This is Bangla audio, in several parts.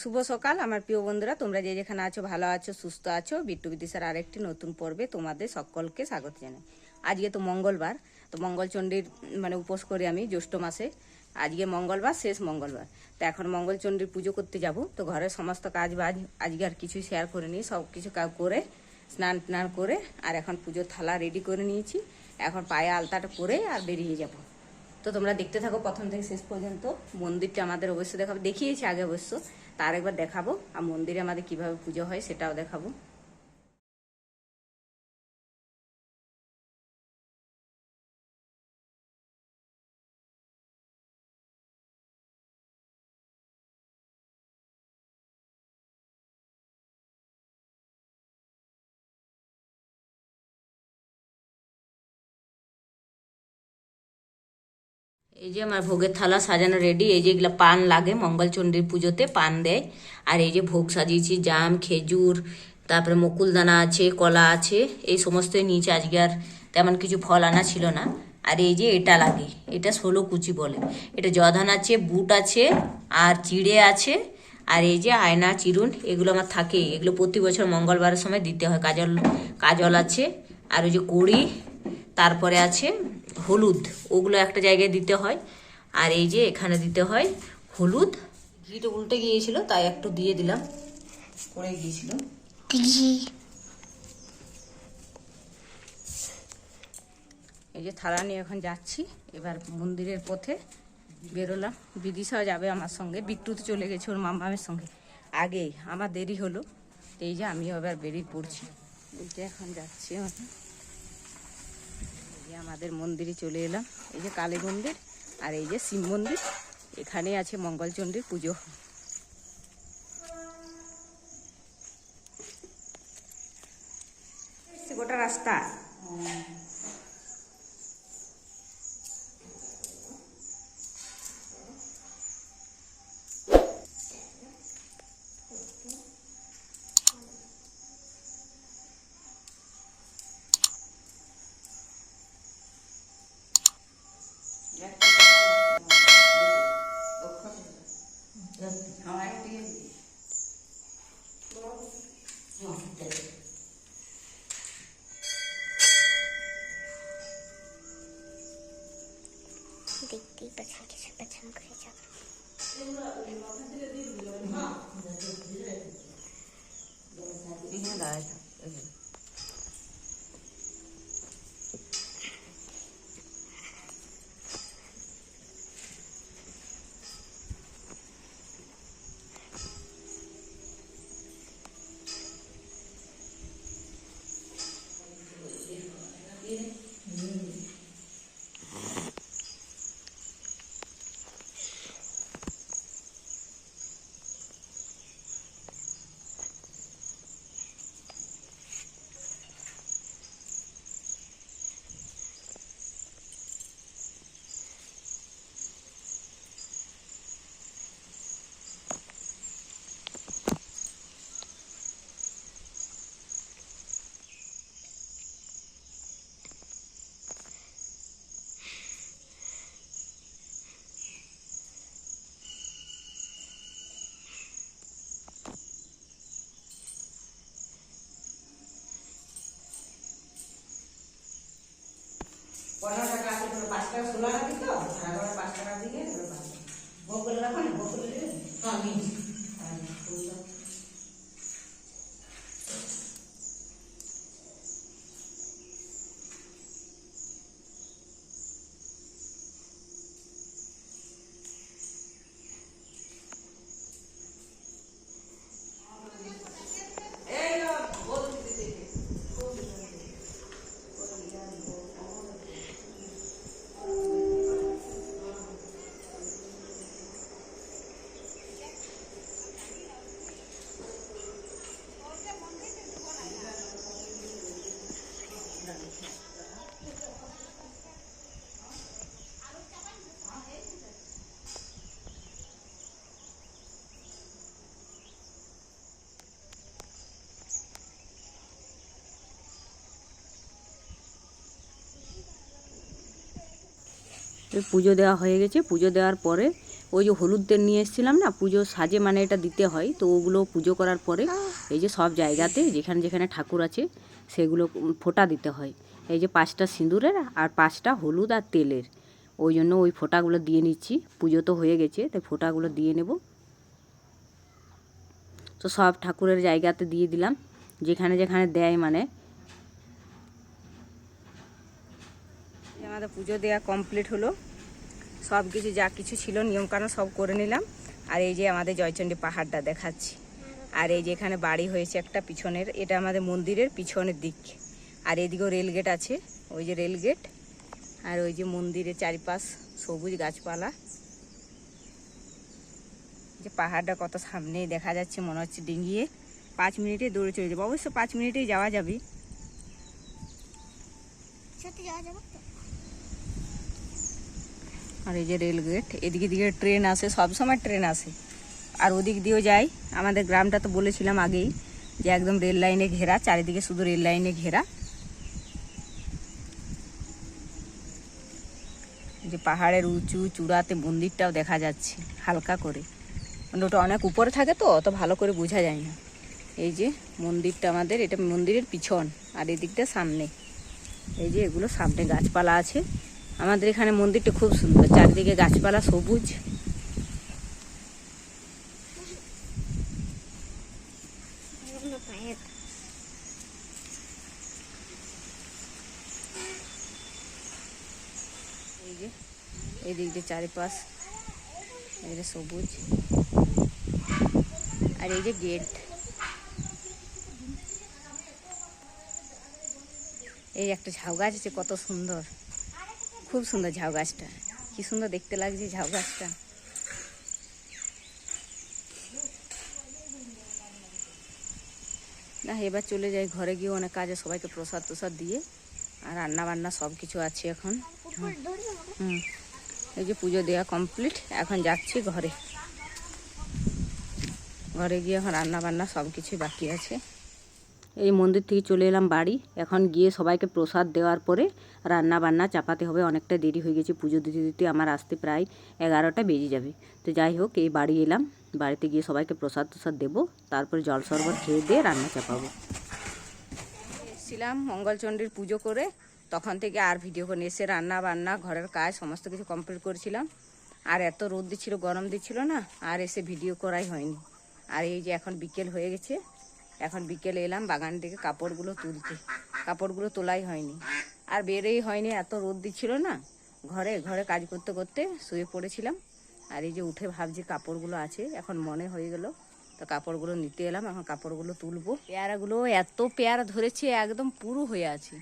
শুভ সকাল আমার প্রিয় বন্ধুরা, তোমরা যে যেখানে আছো ভালো আছো সুস্থ আছো। বিট্টু বিদিশার আরেকটি নতুন পর্বে তোমাদের সকলকে স্বাগত জানাই। আজকে তো মঙ্গলবার, তো মঙ্গলচণ্ডীর উপোস করি আমি জ্যৈষ্ঠ মাসে। আজকে মঙ্গলবার, শেষ মঙ্গলবার। তো এখন মঙ্গলচণ্ডীর পুজো করতে যাব। তো ঘরের সমস্ত কাজ বাজ আজকে আর কিছুই শেয়ার করে নিই, সব কিছু করে স্নান টান করে আর এখন পুজোর থালা রেডি করে নিয়েছি। এখন পায়ে আলতাটা পরে আর বেরিয়ে যাব। তো তোমরা দেখতে থাকো প্রথম থেকে শেষ পর্যন্ত। মন্দিরটা আমাদের অবশ্যই দেখাবো, দেখিয়েছি আগে অবশ্য, তার একবার দেখাবো। আর মন্দিরে আমাদের কিভাবে পুজো হয় সেটাও দেখাবো। এই যে আমার ভোগের থালা সাজানো রেডি। এই যে এগুলো পান লাগে, মঙ্গলচণ্ডীর পুজোতে পান দেয়। আর এই যে ভোগ সাজিয়েছি, জাম, খেজুর, তারপরে মুকুলদানা আছে, কলা আছে, এই সমস্তই নিচে। আজকে আর তেমন কিছু ফল আনা ছিল না। আর এই যে এটা লাগে, এটা 16 কুচি বলে। এটা জধান আছে, বুট আছে, আর চিড়ে আছে। আর এই যে আয়না, চিরুন, এগুলো আমার থাকেই। এগুলো প্রতি বছর মঙ্গলবারের সময় দিতে হয়। কাজল কাজল আছে, আর ওই যে কড়ি, তারপরে আছে হলুদ, ওগুলো একটা জায়গায় দিতে হয়। আর এই যে এখানে দিতে হয় হলুদ। ঘিটা উল্টে গিয়েছিল তাই একটু দিয়ে দিলাম, পড়ে গিয়েছিল। এই যে থালা নিয়ে এখন যাচ্ছি। এবার মন্দিরের পথে বেরোলাম। বিদিশাও যাবে আমার সঙ্গে, বিট্টু তো চলে গেছে ওর মামামের সঙ্গে আগেই। আমার দেরি হলো, এই যে আমিও এবার বেরিয়ে পড়ছি। এই যে এখন যাচ্ছি আমাদের মন্দিরে চলে এলাম। এই যে কালী মন্দির আর এই যে শিব মন্দির, এখানে আছে মঙ্গলচণ্ডীর পুজো। গোটা রাস্তা দেখতেই পাচ্ছেন কিছু পেছন করে যাবে। পুজো দেওয়া হয়ে গেছে। পুজো দেওয়ার পরে ওই যে হলুদ তেল নিয়ে এসেছিলাম না, পুজো সাজে মানে এটা দিতে হয়, তো ওগুলো পুজো করার পরে এই যে সব জায়গাতে যেখানে যেখানে ঠাকুর আছে সেগুলো ফোঁটা দিতে হয়। এই যে 5টা সিঁদুরের আর 5টা হলুদ আর তেলের, ওই জন্য ওই ফোঁটাগুলো দিয়ে নিচ্ছি। পুজো তো হয়ে গেছে, তাই ফোঁটাগুলো দিয়ে নেব। তো সব ঠাকুরের জায়গাতে দিয়ে দিলাম, যেখানে যেখানে দেয় মানে। আমাদের পুজো দেওয়া কমপ্লিট হলো, সব কিছু যা কিছু ছিল নিয়মকানুন সব করে নিলাম। আর এই যে আমাদের জয়চণ্ডী পাহাড়টা দেখাচ্ছি। আর এই যে এখানে বাড়ি হয়েছে একটা পিছনের, এটা আমাদের মন্দিরের পিছনের দিক। আর এদিকেও রেলগেট আছে, ওই যে রেলগেট। আর ওই যে মন্দিরের চারিপাশ সবুজ গাছপালা। যে পাহাড়টা কত সামনেই দেখা যাচ্ছে, মনে হচ্ছে ডিঙিয়ে 5 মিনিটে দৌড়ে চলে যাবো। অবশ্য 5 মিনিটেই যাওয়া যাবে। সত্যি যাওয়া যাবে তো? আর এই যে রেলগেট, এদিকে দিকে ট্রেন আসে, সবসময় ট্রেন আসে। আর ওদিক দিয়েও যায়। আমাদের গ্রামটা তো বলেছিলাম আগেই যে একদম রেল লাইনে ঘেরা, চারিদিকে শুধু রেল লাইনে ঘেরা। যে পাহাড়ের উঁচু চূড়াতে মন্দিরটাও দেখা যাচ্ছে হালকা করে, মানে ওটা অনেক উপরে থাকে তো অত ভালো করে বোঝা যায় না। এই যে মন্দিরটা আমাদের, এটা মন্দিরের পিছন, আর এদিকটা সামনে। এই যে এগুলো সামনে গাছপালা আছে। আমাদের এখানে মন্দিরটা খুব সুন্দর, চারিদিকে গাছপালা সবুজ। পায়ের এই যে এই দিক দিয়ে চারিপাশ এই যে সবুজ। আর এই যে গেট, এই একটা ঝাউ গাছ আছে কত সুন্দর, খুব সুন্দর ঝাউ গাছটা, কি সুন্দর দেখতে লাগছে ঝাউ গাছটা। না এবার চলে যাই ঘরে, গিয়ে অনেক কাজে সবাইকে প্রসাদ তোসাদ দিয়ে, আর রান্না বান্না সব কিছু আছে এখন। এই যে পুজো দেওয়া কমপ্লিট, এখন যাচ্ছি ঘরে। ঘরে গিয়ে এখন রান্না বান্না সব কিছুই বাকি আছে। এই মন্দির থেকে চলে এলাম বাড়ি, এখন গিয়ে সবাইকে প্রসাদ দেওয়ার পরে রান্না বান্না চাপাতে হবে। অনেকটা দেরি হয়ে গেছে, পুজো দিতে দিতে আমার আসতে প্রায় 11টা বেজে যাবে। তো যাই হোক, এই বাড়ি এলাম, বাড়িতে গিয়ে সবাইকে প্রসাদ তোসাদ দেবো, তারপরে জল শরবত খেয়ে দিয়ে রান্না চাপাবো। এসেছিলাম মঙ্গলচণ্ডীর পুজো করে, তখন থেকে আর ভিডিও করে এসে রান্না বান্না ঘরের কাজ সমস্ত কিছু কমপ্লিট করেছিলাম। আর এত রোদ দিচ্ছিল, গরম দিচ্ছিল না, আর এসে ভিডিও করাই হয়নি। আর এই যে এখন বিকেল হয়ে গেছে, এখন বিকেলে এলাম বাগান থেকে কাপড়গুলো তুলতে, কাপড়গুলো তোলাই হয়নি, আর বেরোই হয়নি, এত রোদ দিচ্ছিল না। ঘরে ঘরে কাজ করতে করতে শুয়ে পড়েছিলাম। আর এই যে উঠে ভাবছি কাপড়গুলো আছে, এখন মনে হয়ে গেল, তো কাপড়গুলো নিতে এলাম, এখন কাপড়গুলো তুলবো। পেয়ারাগুলো এত পেয়ারা ধরেছে, একদম পুরো হয়ে আছে।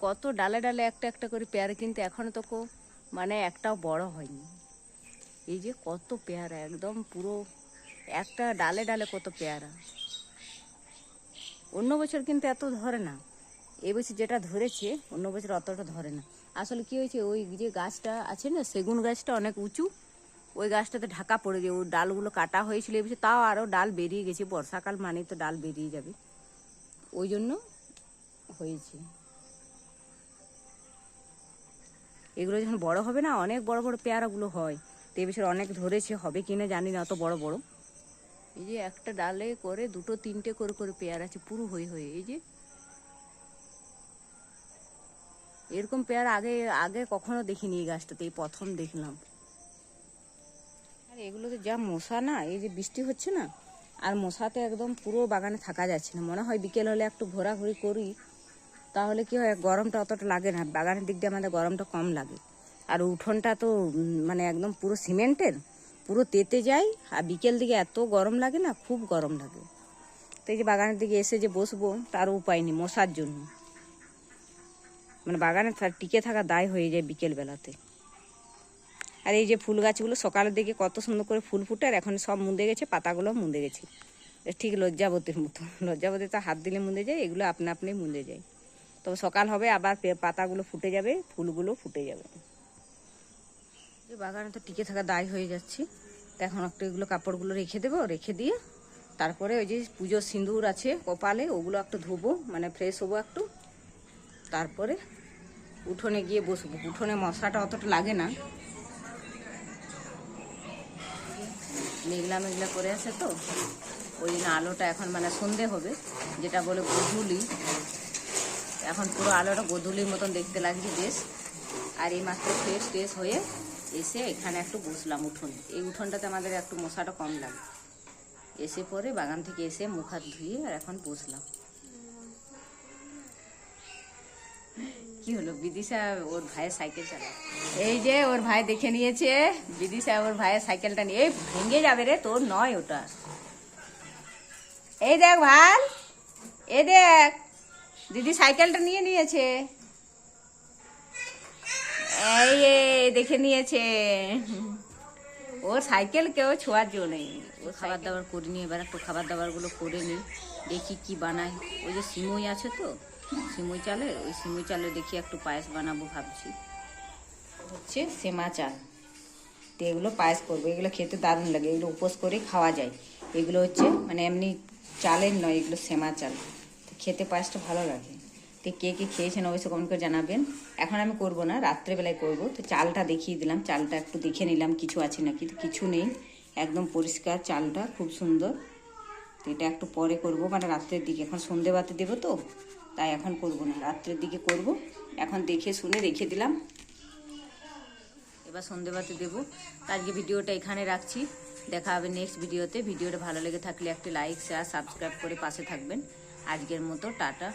কত ডালে ডালে একটা একটা করে পেয়ারা, কিন্তু এখনো তো মানে একটাও বড় হয়নি। এই যে কত পেয়ারা, একদম পুরো একটা ডালে ডালে কত পেয়ারা। অন্য বছর কিন্তু এত ধরে না, এই বছর যেটা ধরেছে অন্য বছর অতটা ধরে না। আসলে কি হয়েছে, ওই যে গাছটা আছে না, সেগুন গাছটা অনেক উঁচু, ওই গাছটাতে ঢাকা পড়ে যায়, ওই ডালগুলো কাটা হয়েছিল এই বছর, তাও আরও ডাল বেরিয়ে গেছে, বর্ষাকাল মানেই তো ডাল বেরিয়ে যাবে, ওই জন্য হয়েছে। এগুলো যখন বড় হবে না, অনেক বড় বড় পেয়ারাগুলো হয়, তো এবছর অনেক ধরেছে, হবে কিনা জানি না, অত বড় বড়। এই যে একটা ডালে করে 2-3টে করে করে পেয়ারা আছে পুরো হয়ে হয়ে। এই যে এরকম পেয়ারা আগে আগে কখনো দেখিনি, এই গাছটাতে এই প্রথম দেখলাম। আর এগুলোতে যা মশা না, এই যে বৃষ্টি হচ্ছে না, আর মশাতে একদম পুরো বাগানে থাকা যাচ্ছে না। মনে হয় বিকেল হলে একটু ঘোরাঘুরি করি, তাহলে কি হয়, গরমটা অতটা লাগে না, বাগানের দিক দিয়ে আমাদের গরমটা কম লাগে। আর উঠোনটা তো মানে একদম পুরো সিমেন্টের, পুরো তেতে যায়, আর বিকেল দিকে এত গরম লাগে না, খুব গরম লাগে। তো এই যে বাগানের দিকে এসে যে বসবো, তার উপায় নেই মশার জন্য, মানে বাগানে টিকে থাকা দায় হয়ে যায় বিকেল বেলাতে। আর এই যে ফুল গাছগুলো সকালের দিকে কত সুন্দর করে ফুল ফুটে, আর এখন সব মুঁদে গেছে, পাতাগুলো মুঁদে গেছে, ঠিক লজ্জাবতীর মতো। লজ্জাবতী তো হাত দিলে মুঁদে যায়, এগুলো আপনা আপনি মুঁদে যায়। তবে সকাল হবে আবার পাতাগুলো ফুটে যাবে, ফুলগুলো ফুটে যাবে। যে বাগানে তো টিকে থাকা দায় হয়ে যাচ্ছে, তো এখন একটু এগুলো কাপড়গুলো রেখে দেবো, রেখে দিয়ে তারপরে ওই যে পুজোর সিঁদুর আছে কপালে, ওগুলো একটু ধোবো, মানে ফ্রেশ হবো একটু, তারপরে উঠোনে গিয়ে বসবো। উঠোনে মশাটা অতটা লাগে না, মেঘলা মেঘলা করে আছে তো, ওই জন্য আলোটা এখন মানে সন্ধে হবে, যেটা বলে গোধূলি। এখন পুরো আলোটা গোধূলির মতন দেখতে লাগছে বেশ। আর এই মাত্র ফ্রেশ ট্রেশ হয়ে এসে এখানে একটু বসলাম উঠোনে। এই উঠোনটাতে আমাদের একটু মশাটা কম লাগে। এসে পরে বাগান থেকে এসে মুখ হাত ধুয়ে আর এখন বসলাম। কি হলো, বিদিশা ওর ভাইয়ের সাইকেল চালায়। এই যে ওর ভাই দেখে নিয়েছে, বিদিশা ওর ভাইয়ের সাইকেলটা নিয়ে, এই ভেঙে যাবে রে, তোর নয় ওটা। এই দেখ ভাল, এ দেখ দিদি সাইকেলটা নিয়ে নিয়েছে, এই দেখে নিয়েছে। ওর সাইকেল কেউ ছোঁয়ার জো নেই। ও খাবার দাবার করিনি, এবার একটু খাবার দাবারগুলো করে নিই, দেখি কি বানাই। ওই যে সিমই আছে তো, সিমই চালের, ওই সিমই চালে দেখি একটু পায়েস বানাবো ভাবছি। হচ্ছে সেমা চাল, তো এগুলো পায়েস করবো। এগুলো খেতে দারুণ লাগে, এগুলো উপোস করে খাওয়া যায়। এগুলো হচ্ছে মানে এমনি চালের নয়, এগুলো সেমা চাল, তো খেতে পায়েসটা ভালো লাগে। তো কে কে খেয়েছেন অবশ্যই কমেন্ট করে জানাবেন। এখন আমি করব না, রাত্রেবেলায় করব। তো চালটা দেখিয়ে দিলাম, চালটা একটু দেখে নিলাম কিছু আছে নাকি, তো কিছু নেই, একদম পরিষ্কার চালটা, খুব সুন্দর। তো এটা একটু পরে করব, মানে রাত্রের দিকে, এখন সন্ধেবাতি দেবো তো, তাই এখন করব না, রাত্রের দিকে করব। এখন দেখে শুনে রেখে দিলাম, এবার সন্ধেবাতি দেবো। আজকে ভিডিওটা এখানে রাখছি, দেখা হবে নেক্সট ভিডিওতে। ভিডিওটা ভালো লেগে থাকলে একটা লাইক শেয়ার সাবস্ক্রাইব করে পাশে থাকবেন। আজকের মতো টাটা।